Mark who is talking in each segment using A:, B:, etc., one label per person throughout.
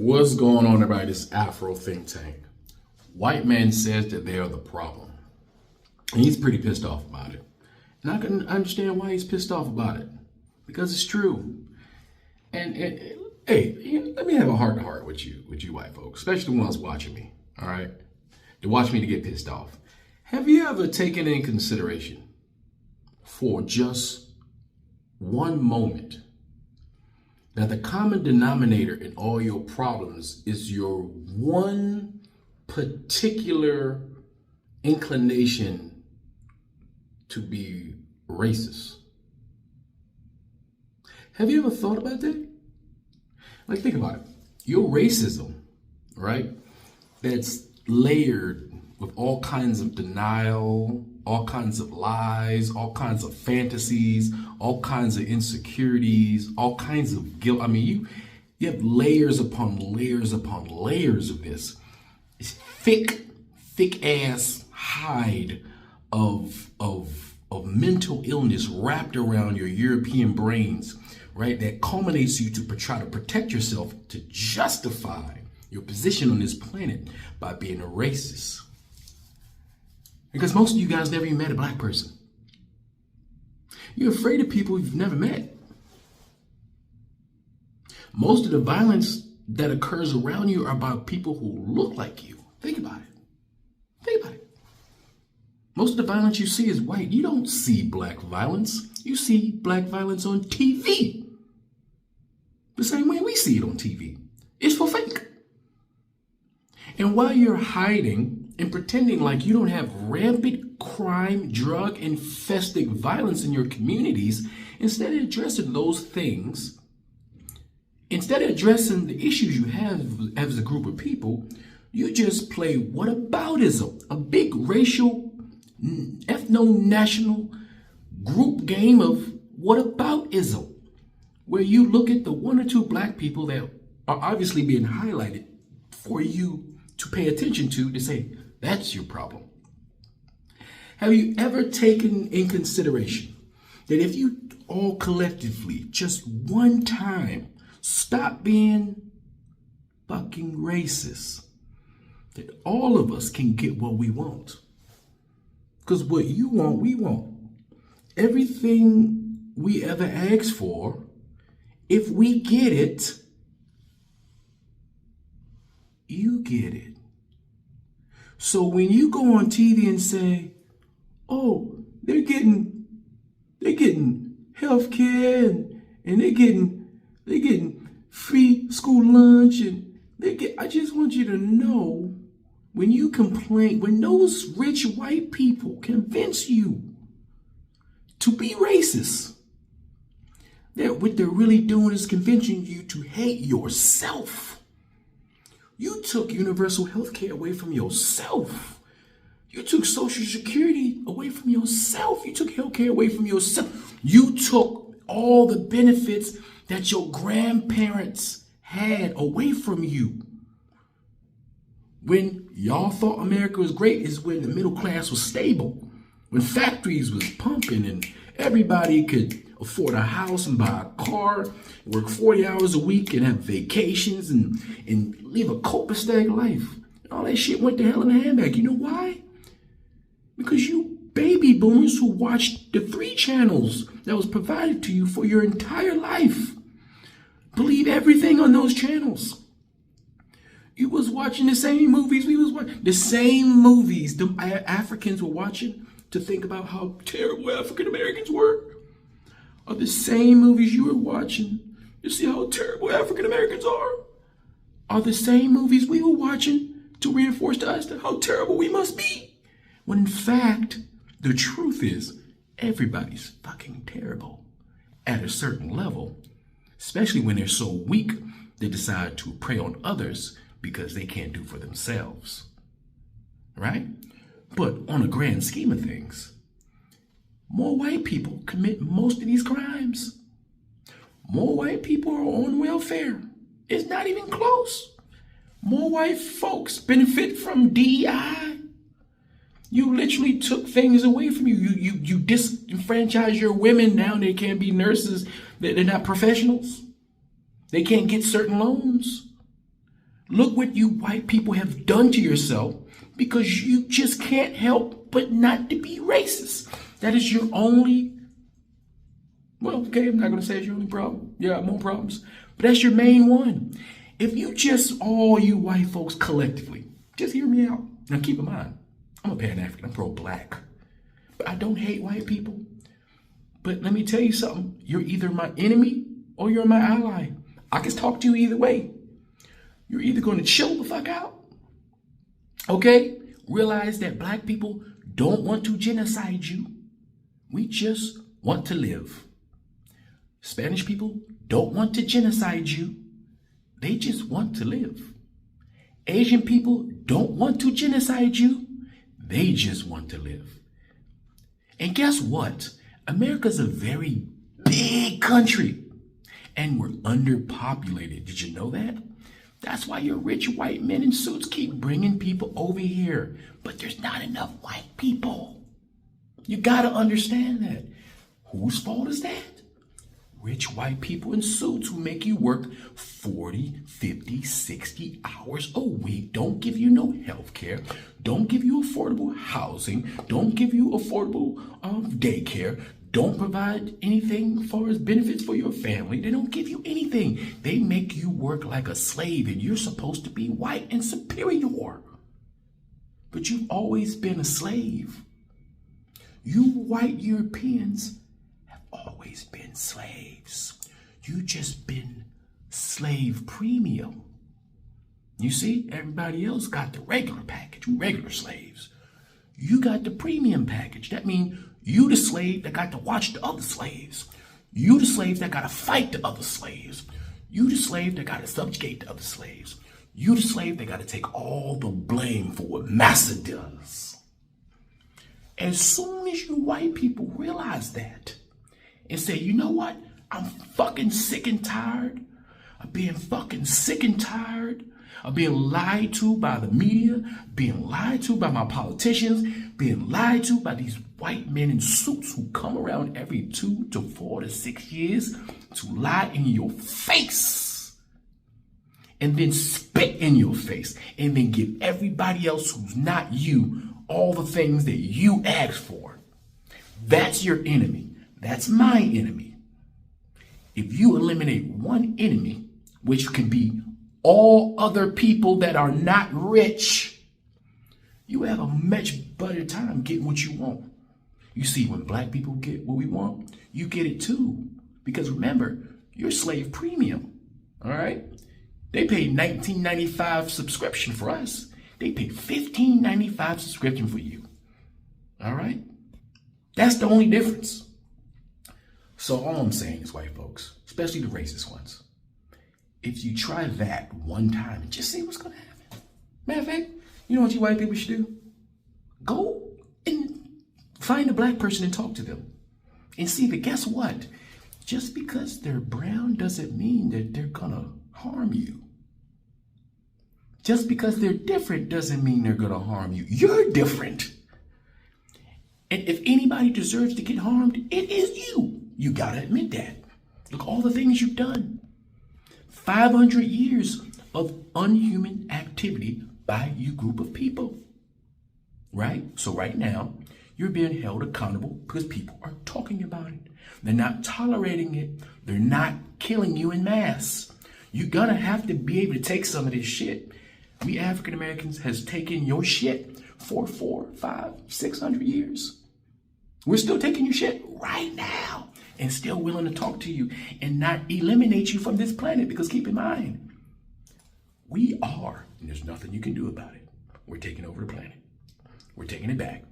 A: What's going on about this Afro think tank? White man says that they are the problem. And he's pretty pissed off about it. And I can understand why he's pissed off about it. Because it's true. And hey, let me have a heart-to-heart with you white folks, especially the ones watching me, all right? To watch me to get pissed off. Have you ever taken in consideration for just one moment that the common denominator in all your problems is your one particular inclination to be racist? Have you ever thought about that? Like, think about it. Your racism, right? That's layered with all kinds of denial, all kinds of lies, all kinds of fantasies, all kinds of insecurities, all kinds of guilt. I mean, you have layers upon layers upon layers of this. It's thick ass hide of mental illness wrapped around your European brains, right? That culminates you to try to protect yourself, to justify your position on this planet by being a racist. Because most of you guys never even met a black person. You're afraid of people you've never met. Most of the violence that occurs around you are about people who look like you. Think about it. Think about it. Most of the violence you see is white. You don't see black violence. You see black violence on TV. The same way we see it on TV. It's for fake. And while you're hiding and pretending like you don't have rampant crime, drug infested violence in your communities, instead of addressing those things, instead of addressing the issues you have as a group of people, you just play whataboutism, a big racial, ethno-national group game of whataboutism, where you look at the one or two black people that are obviously being highlighted for you to pay attention to say, that's your problem. Have you ever taken in consideration that if you all collectively, just one time, stop being fucking racist, that all of us can get what we want? Because what you want, we want. Everything we ever ask for, if we get it, you get it. So when you go on TV and say, oh, they're getting health care and they're getting free school lunch and I just want you to know, when you complain, when those rich white people convince you to be racist, that what they're really doing is convincing you to hate yourself. You took universal health care away from yourself. You took Social Security away from yourself. You took health care away from yourself. You took all the benefits that your grandparents had away from you. When y'all thought America was great is when the middle class was stable, when factories was pumping and everybody could afford a house and buy a car, work 40 hours a week and have vacations and live a copacetic life. All that shit went to hell in a handbag. You know why? Because you baby boomers who watched the 3 channels that was provided to you for your entire life believe everything on those channels. You was watching the same movies we was watching. The same movies the Africans were watching to think about how terrible African Americans were are the same movies you were watching to see how terrible African Americans are the same movies we were watching to reinforce to us how terrible we must be. When in fact, the truth is everybody's fucking terrible at a certain level, especially when they're so weak they decide to prey on others because they can't do for themselves, right? But on a grand scheme of things, more white people commit most of these crimes. More white people are on welfare. It's not even close. More white folks benefit from DEI. You literally took things away from you. You disenfranchise your women. Now they can't be nurses. They're not professionals. They can't get certain loans. Look what you white people have done to yourself because you just can't help but not to be racist. That is your only, well, okay, I'm not going to say it's your only problem. Yeah, more problems. But that's your main one. If you just, all you white folks collectively, just hear me out. Now keep in mind, I'm a Pan-African, I'm pro-black. But I don't hate white people. But let me tell you something. You're either my enemy or you're my ally. I can talk to you either way. You're either going to chill the fuck out. Okay? Realize that black people don't want to genocide you. We just want to live. Spanish people don't want to genocide you. They just want to live. Asian people don't want to genocide you. They just want to live. And guess what? America's a very big country and we're underpopulated. Did you know that? That's why your rich white men in suits keep bringing people over here. But there's not enough white people. You gotta understand that. Whose fault is that? Rich white people in suits who make you work 40, 50, 60 hours a week, don't give you no health care, don't give you affordable housing, don't give you affordable daycare, don't provide anything as far as benefits for your family. They don't give you anything. They make you work like a slave and you're supposed to be white and superior. But you've always been a slave. You white Europeans have always been slaves. You just been slave premium. You see, everybody else got the regular package, regular slaves. You got the premium package. That means you the slave that got to watch the other slaves. You the slave that got to fight the other slaves. You the slave that got to subjugate the other slaves. You the slave that got to take all the blame for what massa does. As soon as you white people realize that and say, you know what? I'm fucking sick and tired of being fucking sick and tired of being lied to by the media, being lied to by my politicians, being lied to by these white men in suits who come around every 2 to 4 to 6 years to lie in your face and then spit in your face and then give everybody else who's not you all the things that you asked for. That's your enemy. That's my enemy. If you eliminate one enemy, which can be all other people that are not rich, you have a much better time getting what you want. You see, when black people get what we want, you get it too. Because remember, you're slave premium, all right? They paid $19.95 subscription for us. They paid $15.95 subscription for you, all right? That's the only difference. So all I'm saying is, white folks, especially the racist ones, if you try that one time and just see what's going to happen. Matter of fact, you know what you white people should do? Go and find a black person and talk to them and see that, guess what? Just because they're brown doesn't mean that they're going to harm you. Just because they're different doesn't mean they're going to harm you. You're different. And if anybody deserves to get harmed, it is you. You got to admit that. Look, all the things you've done. 500 years of unhuman activity by you group of people, right? So right now, you're being held accountable because people are talking about it. They're not tolerating it. They're not killing you in mass. You're gonna have to be able to take some of this shit. We African Americans has taken your shit for 400, 500, 600 years. We're still taking your shit right now. And still willing to talk to you and not eliminate you from this planet. Because keep in mind, we are, and there's nothing you can do about it. We're taking over the planet. We're taking it back.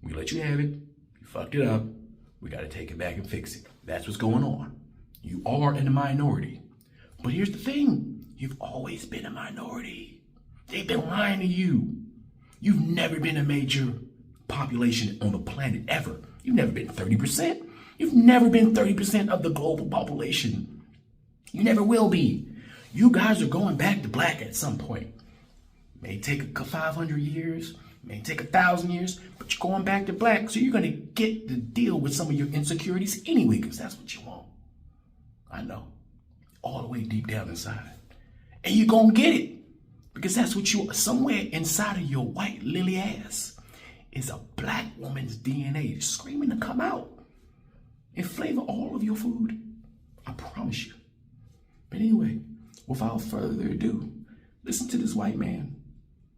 A: We let you have it. You fucked it up. We got to take it back and fix it. That's what's going on. You are in a minority. But here's the thing. You've always been a minority. They've been lying to you. You've never been a major population on the planet ever. You've never been 30%. You've never been 30% of the global population. You never will be. You guys are going back to black at some point. May take 500 years, may take 1,000 years, but you're going back to black. So you're going to get to deal with some of your insecurities anyway, because that's what you want. I know. All the way deep down inside. And you're going to get it. Because that's what you, somewhere inside of your white lily ass is a black woman's DNA screaming to come out and flavor all of your food. I promise you. But anyway, without further ado, listen to this white man,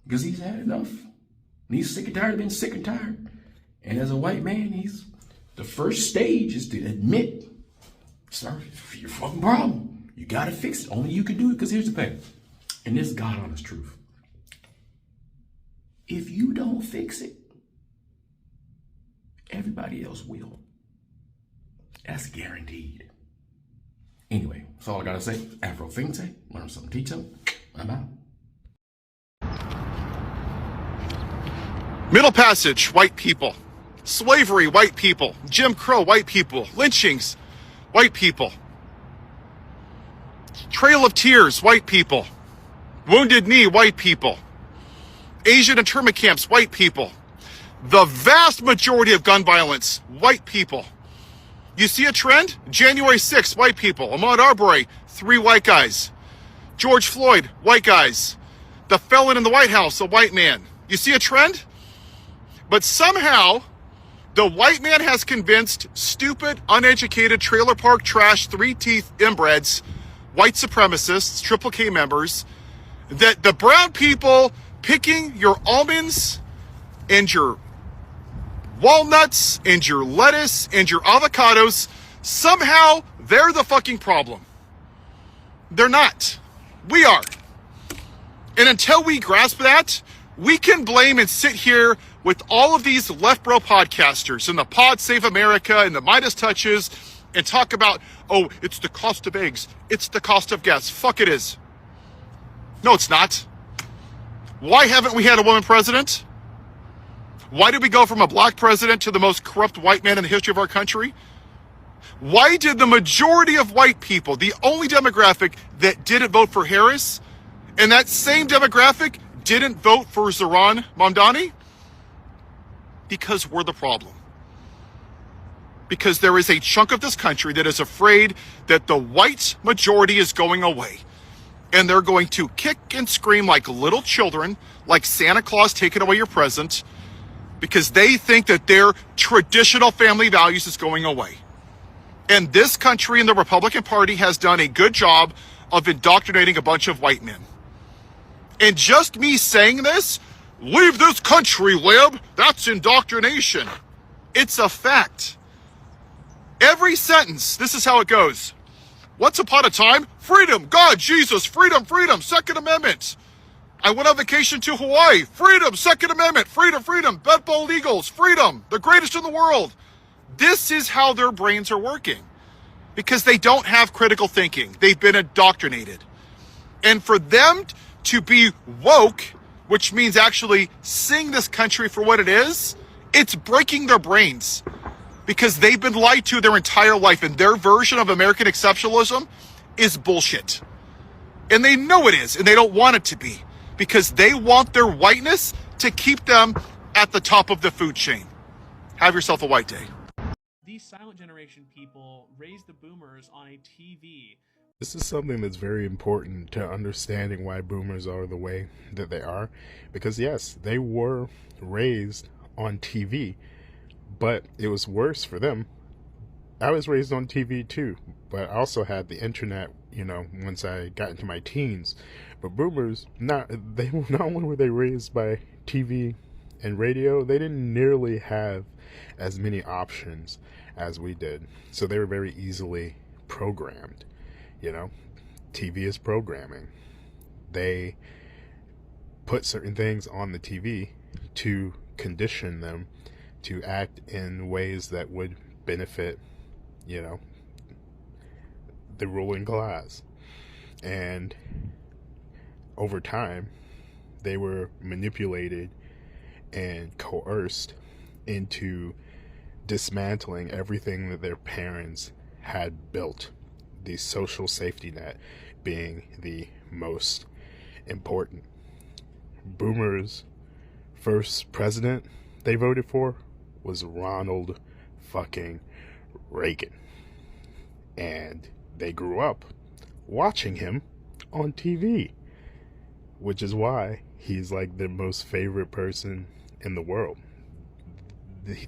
A: because he's had enough. And he's sick and tired of being sick and tired. And as a white man, the first stage is to admit, sir, your fucking problem. You gotta fix it. Only you can do it, because here's the thing. And this is God honest truth. If you don't fix it, everybody else will. That's guaranteed. Anyway, that's all I gotta say. Afro Finte, learn something, teach something. I'm out.
B: Middle Passage, white people. Slavery, white people. Jim Crow, white people. Lynchings, white people. Trail of Tears, white people. Wounded Knee, white people. Asian internment camps, white people. The vast majority of gun violence, white people. You see a trend? January 6th, white people. Ahmaud Arbery, 3 white guys. George Floyd, white guys. The felon in the White House, a white man. You see a trend? But somehow, the white man has convinced stupid, uneducated, trailer park trash, 3-teeth inbreds, white supremacists, Triple K members, that the brown people picking your almonds and your walnuts and your lettuce and your avocados, somehow they're the fucking problem. They're not. We are. And until we grasp that, we can blame and sit here with all of these left bro podcasters and the Pod Save America and the Midas Touches and talk about, oh, it's the cost of eggs. It's the cost of gas. Fuck it is. No, it's not. Why haven't we had a woman president? Why did we go from a black president to the most corrupt white man in the history of our country? Why did the majority of white people, the only demographic that didn't vote for Harris, and that same demographic didn't vote for Zohran Mamdani? Because we're the problem. Because there is a chunk of this country that is afraid that the white majority is going away. And they're going to kick and scream like little children, like Santa Claus taking away your present, because they think that their traditional family values is going away. And this country and the Republican Party has done a good job of indoctrinating a bunch of white men. And just me saying this, leave this country, lib, that's indoctrination. It's a fact. Every sentence, this is how it goes. Once upon a time, freedom, God, Jesus, freedom, freedom, Second Amendment. I went on vacation to Hawaii, freedom, Second Amendment, freedom, freedom, bed bald eagles, freedom, the greatest in the world. This is how their brains are working because they don't have critical thinking. They've been indoctrinated. And for them to be woke, which means actually seeing this country for what it is, it's breaking their brains because they've been lied to their entire life, and their version of American exceptionalism is bullshit. And they know it is, and they don't want it to be because they want their whiteness to keep them at the top of the food chain. Have yourself a white day.
C: These silent generation people raised the boomers on a TV.
D: This is something that's very important to understanding why boomers are the way that they are. Because yes, they were raised on TV, but it was worse for them. I was raised on TV too, but I also had the internet, once I got into my teens. But boomers, not only were they raised by TV and radio, they didn't nearly have as many options as we did. So they were very easily programmed. TV is programming. They put certain things on the TV to condition them to act in ways that would benefit, the ruling class. And over time, they were manipulated and coerced into dismantling everything that their parents had built. The social safety net being the most important. Boomers' first president they voted for was Ronald fucking Reagan. And they grew up watching him on TV. which is why he's like the most favorite person in the world.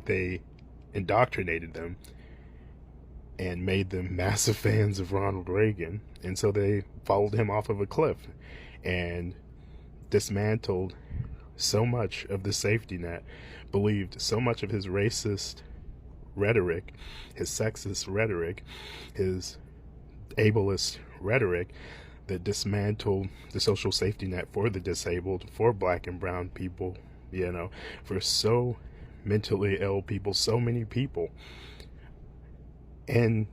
D: They indoctrinated them and made them massive fans of Ronald Reagan, and so they followed him off of a cliff and dismantled so much of the safety net, believed so much of his racist rhetoric, his sexist rhetoric, his ableist rhetoric, that dismantled the social safety net for the disabled, for black and brown people, you know, for so mentally ill people, so many people. And,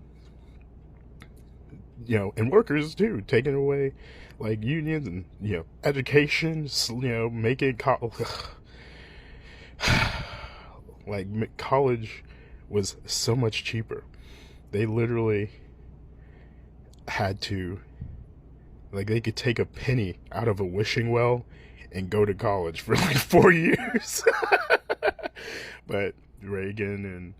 D: you know, and workers too, taking away like unions and, you know, education, you know, making like college was so much cheaper. They literally had to, like, they could take a penny out of a wishing well and go to college for like 4 years. But Reagan and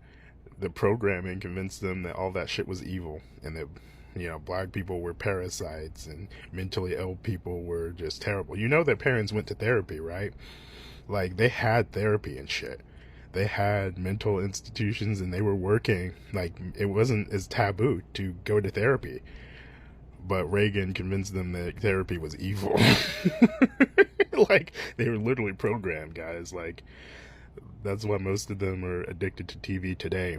D: the programming convinced them that all that shit was evil, and that, you know, black people were parasites and mentally ill people were just terrible. You know, their parents went to therapy, right? Like, they had therapy and shit. They had mental institutions, and they were working. Like, it wasn't as taboo to go to therapy. But Reagan convinced them that therapy was evil. Like, they were literally programmed, guys. Like, that's why most of them are addicted to TV today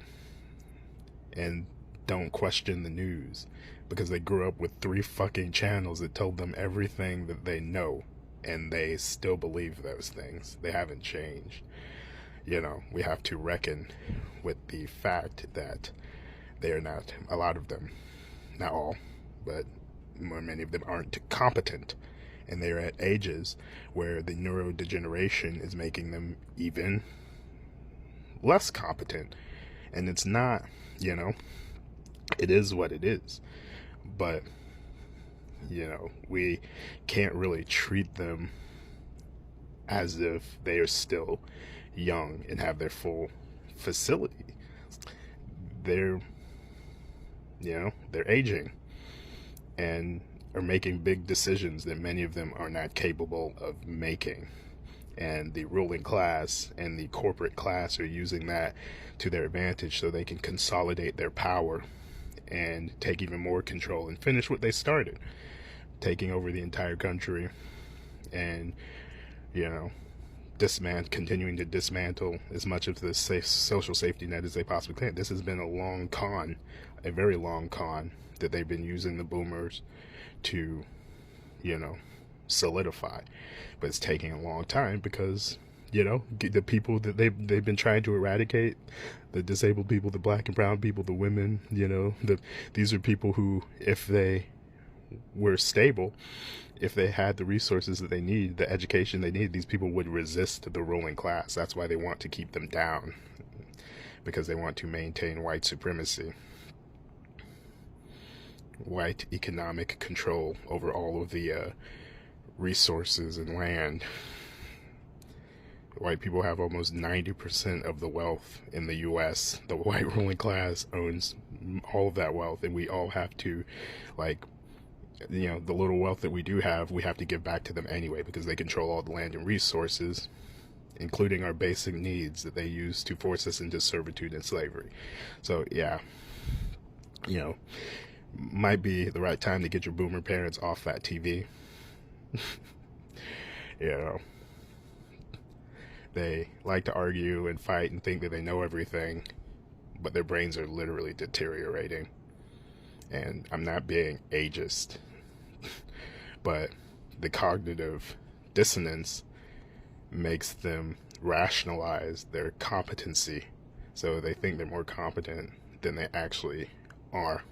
D: and don't question the news, because they grew up with 3 fucking channels that told them everything that they know, and they still believe those things. They haven't changed. You know, we have to reckon with the fact that they are not, a lot of them, not all, but many of them aren't competent, and they're at ages where the neurodegeneration is making them even less competent. And it's not, you know, it is what it is. But, you know, we can't really treat them as if they are still young and have their full facility. They're, you know, they're aging and are making big decisions that many of them are not capable of making. And the ruling class and the corporate class are using that to their advantage so they can consolidate their power and take even more control and finish what they started, taking over the entire country and, you know, continuing to dismantle as much of the social safety net as they possibly can. This has been a long con, a very long con, that they've been using the boomers to, you know, solidify. But it's taking a long time because, you know, the people that they've been trying to eradicate, the disabled people, the black and brown people, the women, you know, these are people who, if they were stable, if they had the resources that they need, the education they need, these people would resist the ruling class. That's why they want to keep them down, because they want to maintain white supremacy, white economic control over all of the resources and land. White people have almost 90% of the wealth in the U.S. The white ruling class owns all of that wealth, and we all have to, like, you know, the little wealth that we do have, we have to give back to them anyway, because they control all the land and resources, including our basic needs that they use to force us into servitude and slavery. So, yeah, you know, might be the right time to get your boomer parents off that TV. You know, they like to argue and fight and think that they know everything, but their brains are literally deteriorating. And I'm not being ageist, but the cognitive dissonance makes them rationalize their competency. So they think they're more competent than they actually are.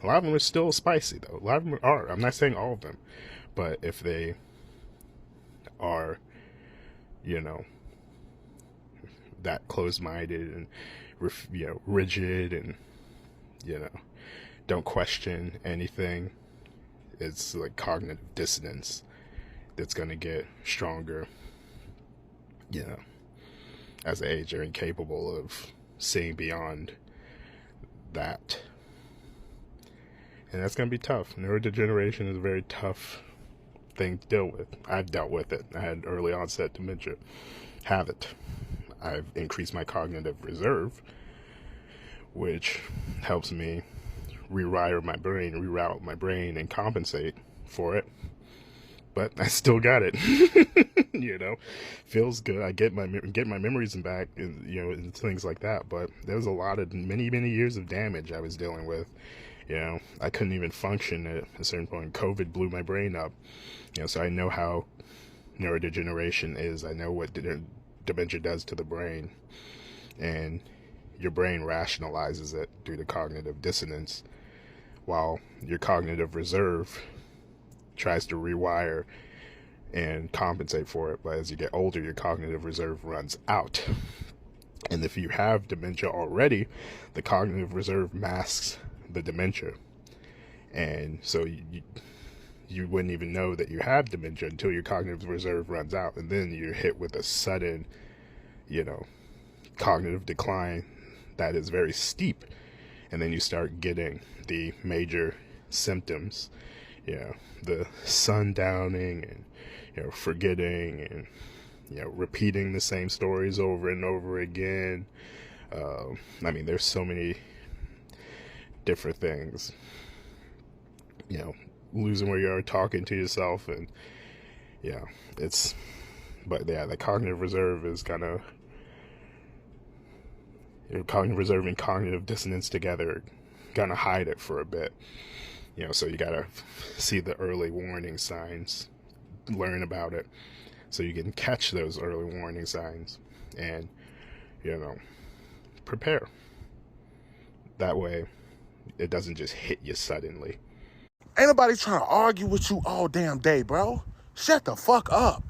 D: A lot of them are still spicy, though. A lot of them are. I'm not saying all of them. But if they are, you know, that closed-minded and, you know, rigid and, you know, don't question anything, it's like cognitive dissonance that's going to get stronger, you know, as they age. They're incapable of seeing beyond that. And that's going to be tough. Neurodegeneration is a very tough thing to deal with. I've dealt with it. I had early onset dementia. Have it. I've increased my cognitive reserve, which helps me reroute my brain and compensate for it. But I still got it. Feels good. I get my memories back, and things like that. But there was a lot of many years of damage I was dealing with. I couldn't even function at a certain point. COVID blew my brain up. So I know how neurodegeneration is. I know what dementia does to the brain, and your brain rationalizes it due to cognitive dissonance, while your cognitive reserve tries to rewire and compensate for it. But as you get older, your cognitive reserve runs out. And if you have dementia already, the cognitive reserve masks the dementia. And so you wouldn't even know that you have dementia until your cognitive reserve runs out. And then you're hit with a sudden, cognitive decline that is very steep. And then you start getting the major symptoms, the sundowning and, forgetting and, repeating the same stories over and over again. There's so many different things, losing where you are, talking to yourself, and the cognitive reserve is kind of, cognitive reserve and cognitive dissonance together kind of hide it for a bit, so you gotta see the early warning signs, learn about it, so you can catch those early warning signs and, prepare. That way it doesn't just hit you suddenly.
E: Ain't nobody trying to argue with you all damn day, bro. Shut the fuck up.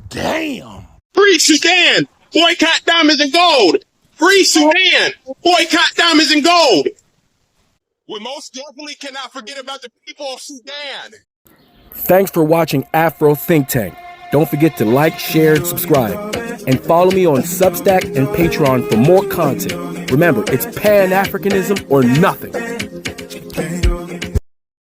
E: Damn.
F: Free Sudan! Boycott diamonds and gold! Free Sudan! Boycott diamonds and gold! We most definitely cannot forget about the people of Sudan.
G: Thanks for watching Afro Think Tank. Don't forget to like, share, and subscribe. And follow me on Substack and Patreon for more content. Remember, it's Pan-Africanism or nothing.